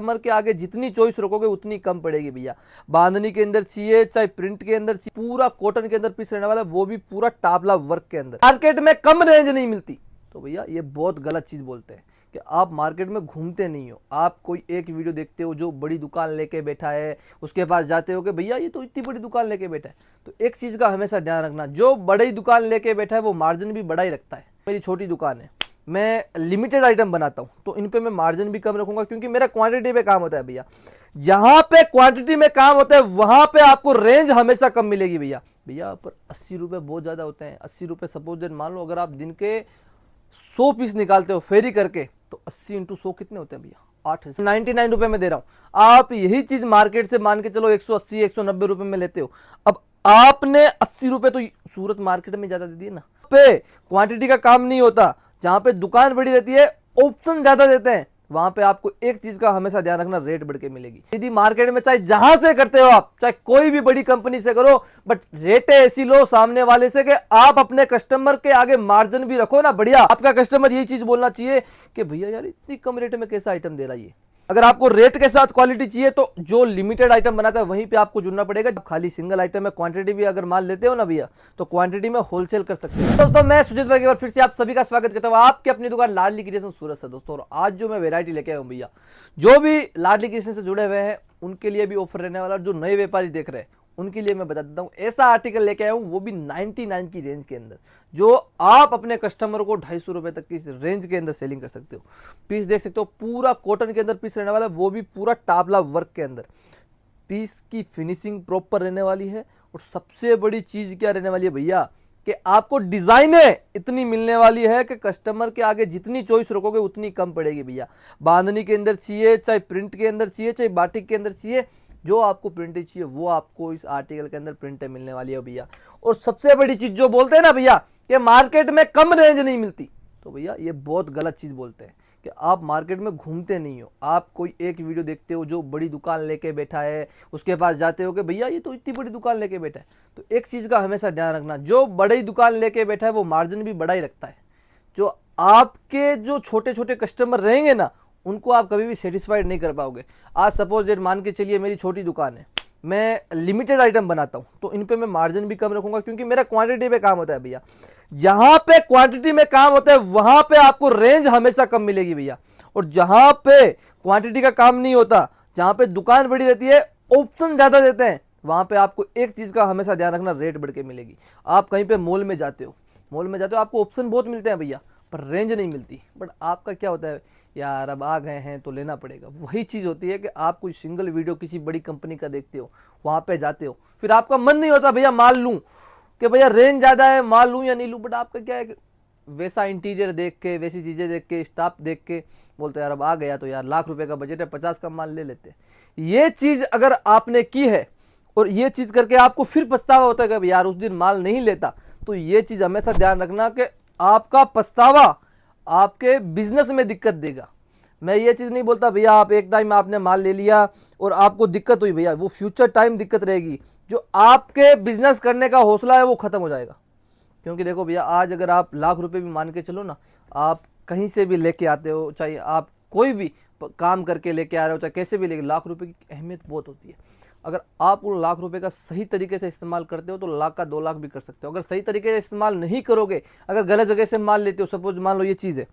Customer के आगे जितनी चॉइस रखोगे उतनी कम पड़ेगी भैया। बांधनी के अंदर चाहिए चाहे प्रिंट के अंदर चाहिए, पूरा कॉटन के अंदर पीस रहने वाला है, वो भी पूरा टाबला वर्क के अंदर। मार्केट में कम रेंज नहीं मिलती, तो भैया ये बहुत गलत चीज बोलते हैं कि आप मार्केट में घूमते नहीं हो। आप कोई एक वीडियो देखते हो जो बड़ी दुकान लेके बैठा है, उसके पास जाते हो कि भैया ये तो इतनी बड़ी दुकान लेके बैठा है। तो एक चीज का हमेशा ध्यान रखना, जो बड़ी दुकान लेके बैठा है वो मार्जिन भी बड़ा ही रखता है। मेरी छोटी दुकान है, मैं लिमिटेड आइटम बनाता हूं, तो इन पे मैं मार्जिन भी कम रखूंगा क्योंकि मेरा क्वांटिटी पे काम होता है भैया। जहां पे क्वांटिटी में काम होता है वहां पे आपको रेंज हमेशा कम मिलेगी भैया। भैया पर 80 रुपए बहुत ज्यादा होते हैं। 80 रुपए सपोज मान लो अगर आप दिन के 100 पीस निकालते हो फेरी करके, तो 80 इंटू 100 कितने होते हैं भैया? 899 रुपए में दे रहा हूं। आप यही चीज मार्केट से मान के चलो 180 190 रुपए में लेते हो। अब आपने 80 रुपए तो सूरत मार्केट में ज्यादा दे दिए ना। पे क्वांटिटी का काम नहीं होता, जहां पे दुकान बड़ी रहती है ऑप्शन ज्यादा देते हैं, वहां पे आपको एक चीज का हमेशा ध्यान रखना, रेट बढ़ के मिलेगी। यदि मार्केट में चाहे जहां से करते हो आप, चाहे कोई भी बड़ी कंपनी से करो, बट रेटें ऐसी लो सामने वाले से कि आप अपने कस्टमर के आगे मार्जिन भी रखो ना बढ़िया। आपका कस्टमर यही चीज बोलना चाहिए कि भैया यार इतनी कम रेट में कैसा आइटम दे रहा है ये। अगर आपको रेट के साथ क्वालिटी चाहिए तो जो लिमिटेड आइटम बनाता है वहीं पे आपको जुड़ना पड़ेगा। खाली सिंगल आइटम में क्वांटिटी भी अगर माल लेते हो ना भैया, तो क्वांटिटी में होलसेल कर सकते हो। दोस्तों मैं सुजीत भाई एक बार फिर से आप सभी का स्वागत करता हूं आपकी अपनी दुकान लाडली क्रिएशन सूरत से। दोस्तों और आज जो मैं वेरायटी लेके आया हूं भैया, जो भी लाडली क्रिएशन से जुड़े हुए हैं उनके लिए भी ऑफर रहने वाला, जो नए व्यापारी देख रहे हैं उनके लिए मैं बता देता हूँ। ऐसा आर्टिकल लेके आया हूँ वो भी 99 की रेंज के अंदर, जो आप अपने कस्टमर को 250 रुपए तक की रेंज के अंदर सेलिंग कर सकते हो। पीस देख सकते हो, पूरा कॉटन के अंदर पीस रहने वाला है, वो भी पूरा टाबला वर्क के अंदर। पीस की फिनिशिंग प्रॉपर रहने वाली है। और सबसे बड़ी चीज क्या रहने वाली है भैया, कि आपको डिजाइनें इतनी मिलने वाली है कि कस्टमर के आगे जितनी चॉइस रखोगे उतनी कम पड़ेगी भैया। बांधनी के अंदर चाहिए चाहे प्रिंट के अंदर चाहिए चाहे बाटिक के अंदर चाहिए, जो आपको प्रिंटें चाहिए वो आपको इस आर्टिकल के अंदर प्रिंटें मिलने वाली है भैया। और सबसे बड़ी चीज जो बोलते हैं ना भैया कि मार्केट में कम रेंज नहीं मिलती, तो भैया ये बहुत गलत चीज बोलते हैं कि आप मार्केट में घूमते नहीं हो। आप कोई एक वीडियो देखते हो जो बड़ी दुकान लेके बैठा है, उसके पास जाते हो कि भैया ये तो इतनी बड़ी दुकान लेके बैठा है। तो एक चीज का हमेशा ध्यान रखना, जो बड़ी दुकान लेके बैठा है वो मार्जिन भी बड़ा ही रखता है। जो आपके जो छोटे छोटे कस्टमर रहेंगे ना, उनको आप कभी भी सेटिस्फाइड नहीं कर पाओगे। आज सपोज डेट मान के चलिए मेरी छोटी दुकान है, मैं लिमिटेड आइटम बनाता हूं, तो इन पे मैं मार्जिन भी कम रखूंगा क्योंकि मेरा क्वांटिटी पे काम होता है भैया। जहां पे क्वांटिटी में काम होता है वहां पे आपको रेंज हमेशा कम मिलेगी भैया। और जहां पे क्वांटिटी का काम नहीं होता, जहां पे दुकान बड़ी रहती है ऑप्शन ज्यादा देते हैं, वहां पे आपको एक चीज का हमेशा ध्यान रखना, रेट बढ़ के मिलेगी। आप कहीं पे मॉल में जाते हो आपको ऑप्शन बहुत मिलते हैं भैया, पर रेंज नहीं मिलती। बट आपका क्या होता है, यार अब आ गए हैं तो लेना पड़ेगा। वही चीज़ होती है कि आप कोई सिंगल वीडियो किसी बड़ी कंपनी का देखते हो, वहाँ पे जाते हो, फिर आपका मन नहीं होता भैया माल लूँ, कि भैया रेंज ज़्यादा है माल लूँ या नहीं लूँ। बट आपका क्या है कि वैसा इंटीरियर देख के, वैसी चीज़ें देख के, स्टाफ देख के बोलते यार अब आ गया तो यार लाख रुपए का बजट है, 50 का माल ले लेते। ये चीज़ अगर आपने की है और ये चीज़ करके आपको फिर पछतावा होता है कि यार उस दिन माल नहीं लेता, तो ये चीज़ हमेशा ध्यान रखना कि आपका पछतावा आपके बिजनेस में दिक्कत देगा। मैं ये चीज़ नहीं बोलता भैया आप एक टाइम आपने माल ले लिया और आपको दिक्कत हुई, भैया वो फ्यूचर टाइम दिक्कत रहेगी, जो आपके बिजनेस करने का हौसला है वो खत्म हो जाएगा। क्योंकि देखो भैया आज अगर आप लाख रुपए भी मान के चलो ना, आप कहीं से भी लेके आते हो, चाहे आप कोई भी काम करके लेके आ रहे हो, चाहे कैसे भी लेके, लाख रुपए की अहमियत बहुत होती है। अगर आप उन लाख रुपए का सही तरीके से इस्तेमाल करते हो तो लाख का 2 लाख भी कर सकते हो। अगर सही तरीके से इस्तेमाल नहीं करोगे, अगर गलत जगह से माल लेते हो, सपोज मान लो ये चीज़ है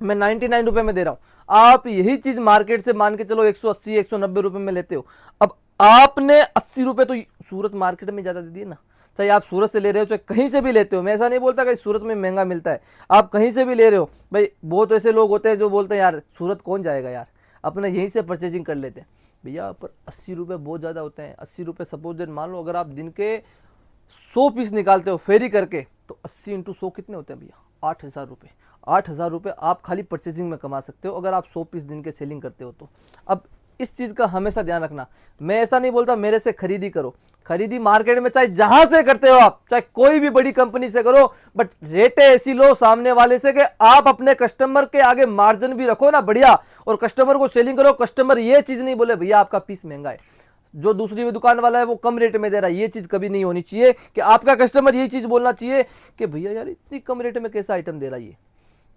मैं 99 रुपए में दे रहा हूं, आप यही चीज मार्केट से मान के चलो 180 190 रुपए में लेते हो। अब आपने 80 रुपए तो सूरत मार्केट में ज्यादा दे दिए ना। चाहे आप सूरत से ले रहे हो चाहे कहीं से भी लेते हो, मैं ऐसा नहीं बोलता कि सूरत में महंगा मिलता है, आप कहीं से भी ले रहे हो। भाई बहुत ऐसे लोग होते हैं जो बोलते हैं यार सूरत कौन जाएगा यार, अपने यहीं से परचेजिंग कर लेते हैं। भैया पर 80 रुपए बहुत ज़्यादा होते हैं। 80 रुपए सपोज मान लो अगर आप दिन के 100 पीस निकालते हो फेरी करके, तो 80 इंटू 100 कितने होते हैं भैया? 8,000 रुपये। 8,000 रुपये आप खाली परचेजिंग में कमा सकते हो अगर आप 100 पीस दिन के सेलिंग करते हो तो। अब इस चीज़ का हमेशा ध्यान रखना, मैं ऐसा नहीं बोलता मेरे से खरीदी करो, खरीदी मार्केट में चाहे जहां से करते हो आप, चाहे कोई भी बड़ी कंपनी से करो, बट रेटें ऐसी लो सामने वाले से कि आप अपने कस्टमर के आगे मार्जिन भी रखो ना बढ़िया, और कस्टमर को सेलिंग करो। कस्टमर ये चीज़ नहीं बोले भैया आपका पीस महंगा है, जो दूसरी दुकान वाला है वो कम रेट में दे रहा है। ये चीज़ कभी नहीं होनी चाहिए कि आपका कस्टमर यही चीज़ बोलना चाहिए कि भैया यार इतनी कम रेट में कैसा आइटम दे रहा है ये।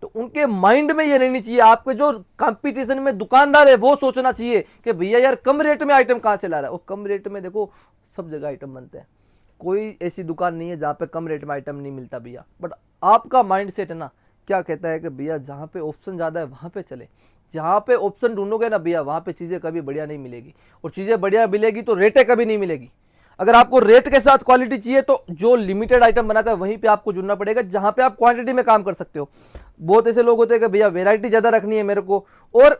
तो उनके माइंड में ये रहनी चाहिए, आपके जो कंपटीशन में दुकानदार है वो सोचना चाहिए कि भैया यार कम रेट में आइटम कहाँ से ला रहा है। और कम रेट में देखो सब जगह आइटम बनते हैं, कोई ऐसी दुकान नहीं है जहाँ पे कम रेट में आइटम नहीं मिलता भैया। बट आपका माइंड सेट है ना क्या कहता है कि भैया जहाँ पे ऑप्शन ज़्यादा है वहाँ पे चले, जहाँ पे ऑप्शन ढूंढोगे ना भैया वहाँ पे चीज़ें कभी बढ़िया नहीं मिलेगी, और चीज़ें बढ़िया मिलेगी तो रेटें कभी नहीं मिलेगी। अगर आपको रेट के साथ क्वालिटी चाहिए तो जो लिमिटेड आइटम बनाता है वहीं पे आपको जुड़ना पड़ेगा, जहाँ पे आप क्वांटिटी में काम कर सकते हो। बहुत ऐसे लोग होते हैं कि भैया वेराइटी ज़्यादा रखनी है मेरे को और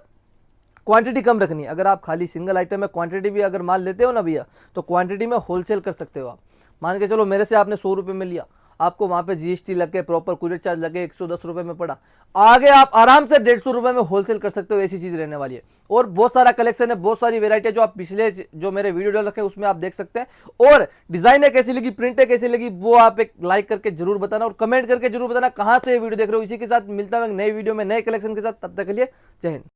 क्वांटिटी कम रखनी है। अगर आप खाली सिंगल आइटम में क्वांटिटी भी अगर माल लेते हो ना भैया, तो क्वांटिटी में होलसेल कर सकते हो आप। मान के चलो मेरे से आपने 100 रुपये में लिया, आपको वहाँ पे जीएसटी लग के प्रॉपर कुरियर चार्ज लगे 110 रुपये में पड़ा, आगे आप आराम से 150 रुपये में होलसेल कर सकते हो। ऐसी चीज़ रहने वाली है। और बहुत सारा कलेक्शन है, बहुत सारी वेराइटी है जो आप पिछले जो मेरे वीडियो डाल रखे हैं उसमें आप देख सकते हैं। और डिजाइने कैसी लगी, प्रिंटें कैसी लगी, वो आप एक लाइक करके जरूर बताना और कमेंट करके जरूर बताना कहाँ से ये वीडियो देख रहे हो। इसी के साथ मिलता हूँ नई वीडियो में नए कलेक्शन के साथ, तब तक के लिए जय हिंद।